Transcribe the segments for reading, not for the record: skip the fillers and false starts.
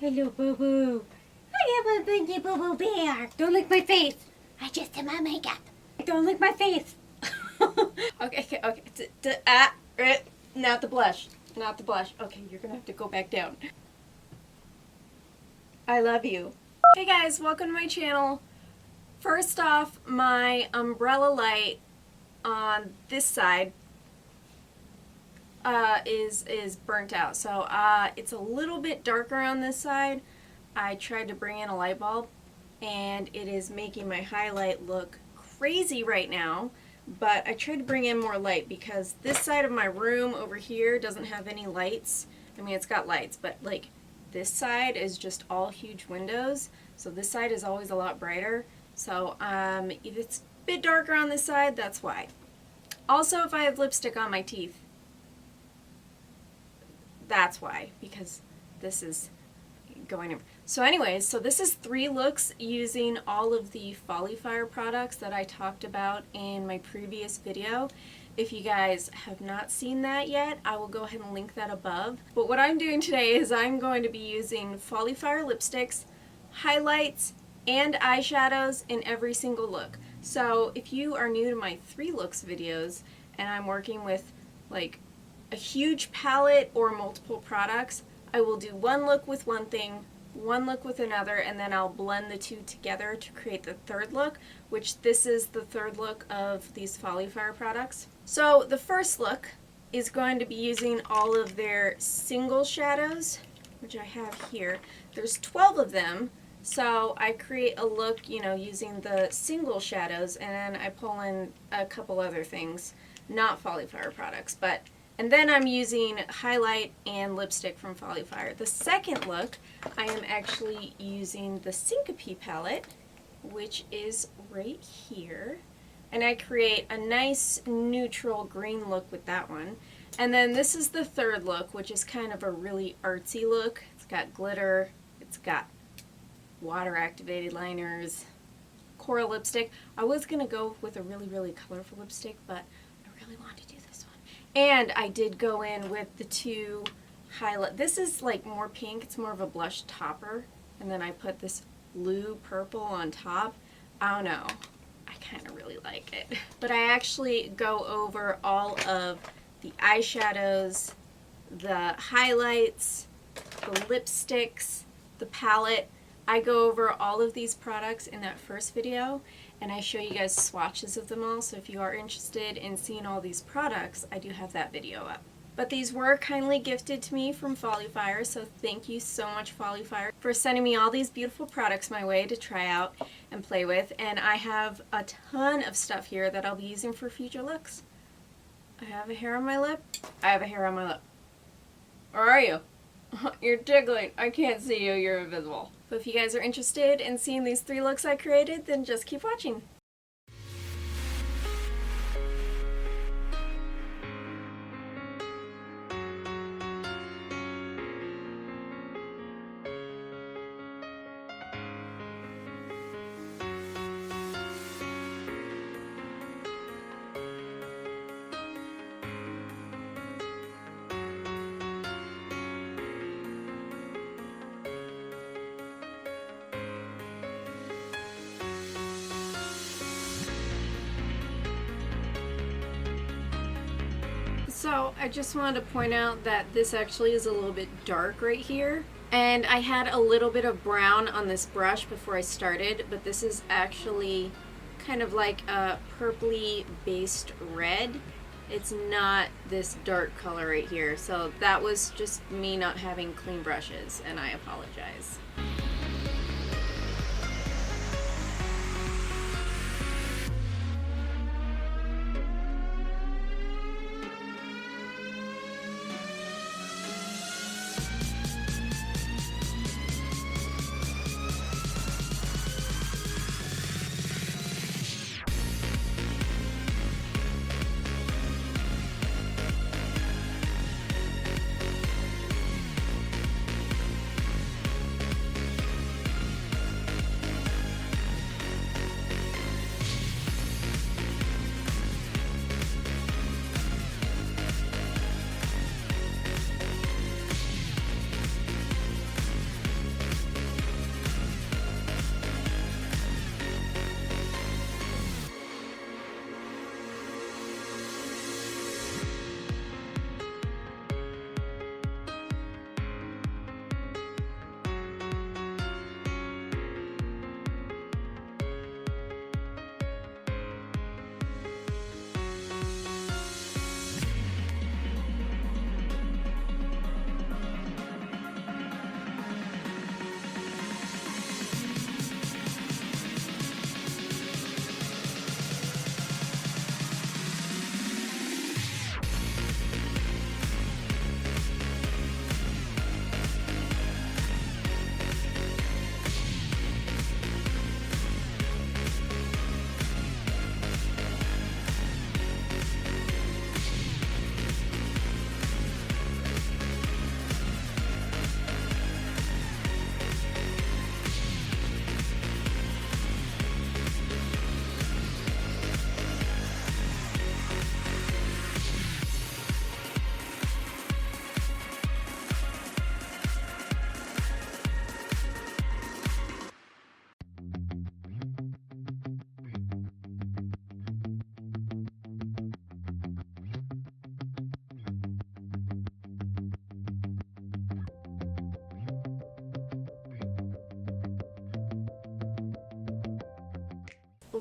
Hello, boo-boo. I am a Benji boo-boo bear. Don't lick my face. I just did my makeup. Don't lick my face. Okay. Not the blush. Not the blush. Okay, you're gonna have to go back down. I love you. Hey guys, welcome to my channel. First off, my umbrella light on this side is burnt out. So it's a little bit darker on this side. I tried to bring in a light bulb and it is making my highlight look crazy right now. But I tried to bring in more light because this side of my room over here doesn't have any lights. I mean, it's got lights, but like this side is just all huge windows. So this side is always a lot brighter. So if it's a bit darker on this side, that's why. Also, if I have lipstick on my teeth, that's why, because this is going in. So anyways, so this is 3 looks using all of the Folly products that I talked about in my previous video. If you guys have not seen that yet, I will go ahead and link that above. But what I'm doing today is I'm going to be using Folly lipsticks, highlights, and eyeshadows in every single look. So if you are new to my 3 looks videos and I'm working with like a huge palette or multiple products, I will do 1 look with one thing, 1 look with another, and then I'll blend the 2 together to create the 3rd look, which this is the 3rd look of these Folly products. So the first look is going to be using all of their single shadows, which I have here. There's 12 of them, so I create a look, you know, using the single shadows, and then I pull in a couple other things, not Folly products, but and then I'm using highlight and lipstick from Folly. The second look, I am actually using the Syncope Palette, which is right here. And I create a nice neutral green look with that one. And then this is the 3rd look, which is kind of a really artsy look. It's got glitter, it's got water activated liners, coral lipstick. I was going to go with a really, really colorful lipstick, but I really wanted to do this one. And I did go in with the 2 highlight. This is like more pink. It's more of a blush topper. And then I put this blue purple on top. I don't know. I kind of really like it. But I actually go over all of the eyeshadows, the highlights, the lipsticks, the palette. I go over all of these products in that first video, and I show you guys swatches of them all, so if you are interested in seeing all these products, I do have that video up. But these were kindly gifted to me from Folly, so thank you so much, Folly, for sending me all these beautiful products my way to try out and play with, and I have a ton of stuff here that I'll be using for future looks. I have a hair on my lip. I have a hair on my lip. Where are you? You're tickling. I can't see you. You're invisible. But if you guys are interested in seeing these 3 looks I created, then just keep watching. So I just wanted to point out that this actually is a little bit dark right here. And I had a little bit of brown on this brush before I started, but this is actually kind of like a purpley based red. It's not this dark color right here. So that was just me not having clean brushes, and I apologize.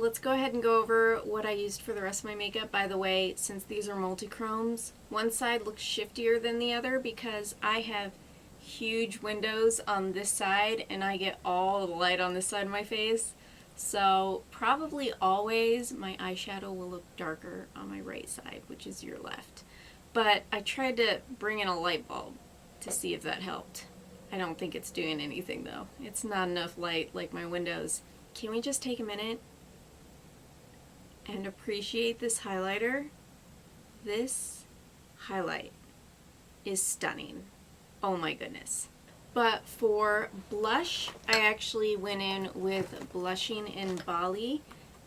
let's go ahead and go over what I used for the rest of my makeup. By the way, since these are multi-chromes, one side looks shiftier than the other because I have huge windows on this side and I get all the light on this side of my face. So probably always my eyeshadow will look darker on my right side, which is your left. But I tried to bring in a light bulb to see if that helped. I don't think it's doing anything though. It's not enough light like my windows. Can we just take a minute and appreciate this highlighter? This highlight is stunning. Oh my goodness. But for blush, I actually went in with Blushing in Bali,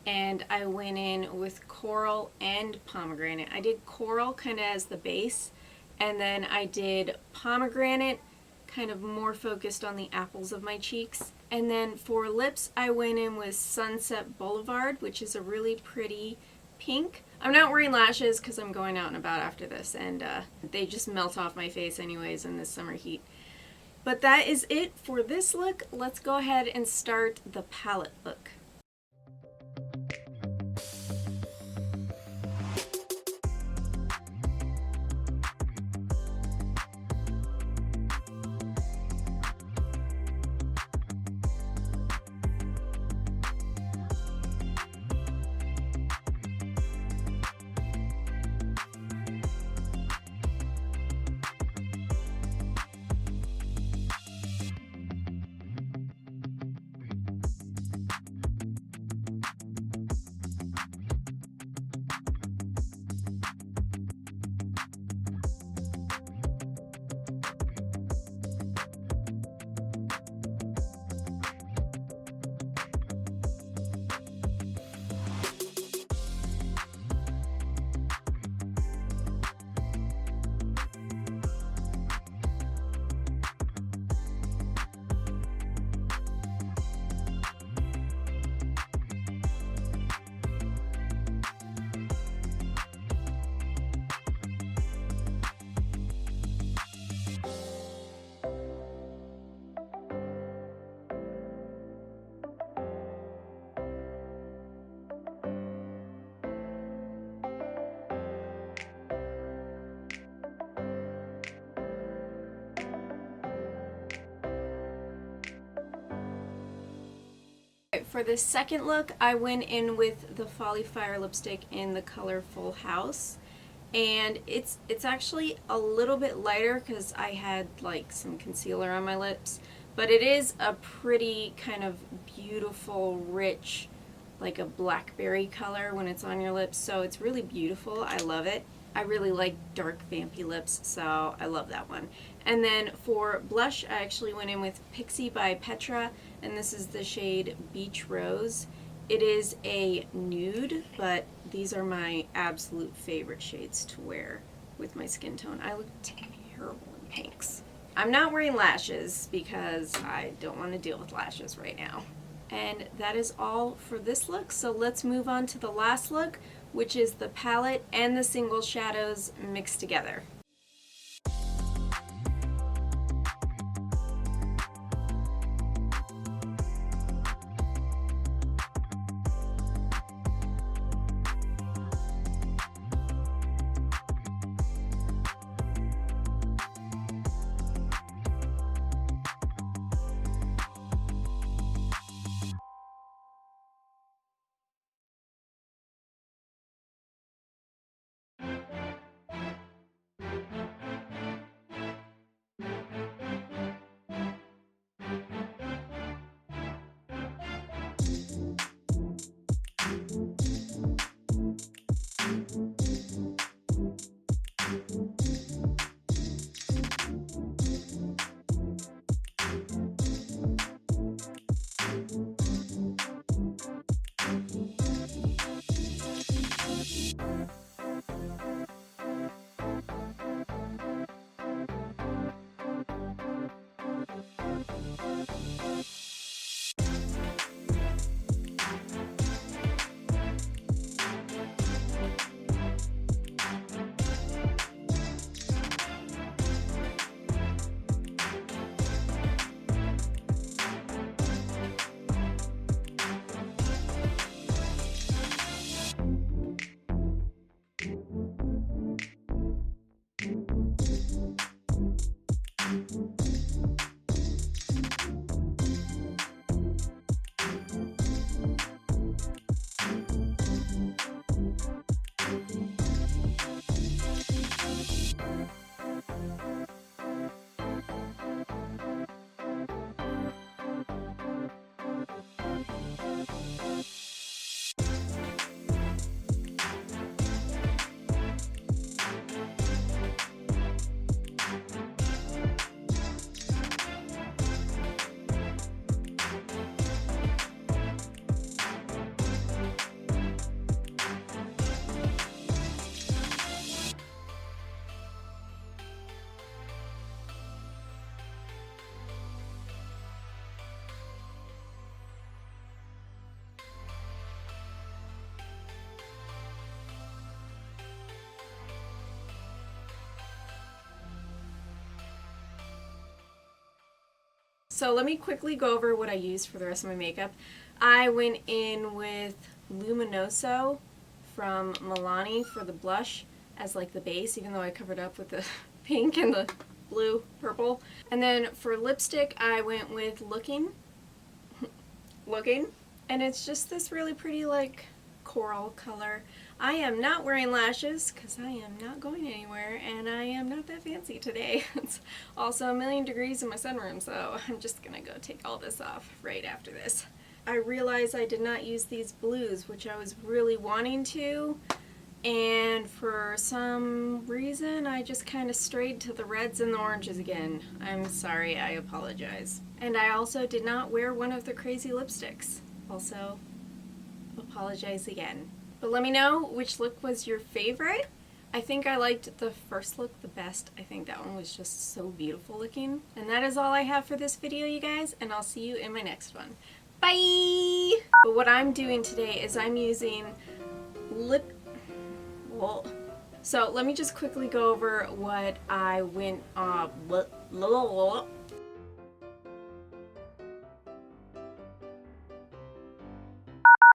and I went in with Coral and Pomegranate. I did Coral kind of as the base, and then I did Pomegranate kind of more focused on the apples of my cheeks. And then for lips, I went in with Sunset Boulevard, which is a really pretty pink. I'm not wearing lashes because I'm going out and about after this, and they just melt off my face anyways in this summer heat. But that is it for this look. Let's go ahead and start the palette look. For this second look, I went in with the Folly Fire lipstick in the color Full House, and it's actually a little bit lighter because I had like some concealer on my lips, but it is a pretty kind of beautiful, rich, like a blackberry color when it's on your lips, so it's really beautiful. I love it. I really like dark vampy lips, so I love that one. And then for blush, I actually went in with Pixie by Petra, and this is the shade Beach Rose. It is a nude, but these are my absolute favorite shades to wear with my skin tone. I look terrible in pinks. I'm not wearing lashes because I don't want to deal with lashes right now. And that is all for this look, so let's move on to the last look, which is the palette and the single shadows mixed together. So let me quickly go over what I used for the rest of my makeup. I went in with Luminoso from Milani for the blush as like the base, even though I covered up with the pink and the blue, purple. And then for lipstick, I went with Looking. And it's just this really pretty like coral color. I am not wearing lashes because I am not going anywhere and I am not that fancy today. It's also 1,000,000 degrees in my sunroom, so I'm just gonna go take all this off right after this. I realized I did not use these blues, which I was really wanting to, and for some reason I just kind of strayed to the reds and the oranges again. I'm sorry, I apologize. And I also did not wear one of the crazy lipsticks. Also, apologize again. But let me know which look was your favorite. I think I liked the first look the best. I think that one was just so beautiful looking. And that is all I have for this video, you guys, and I'll see you in my next one. Bye! But what I'm doing today is I'm using So let me just quickly go over what I went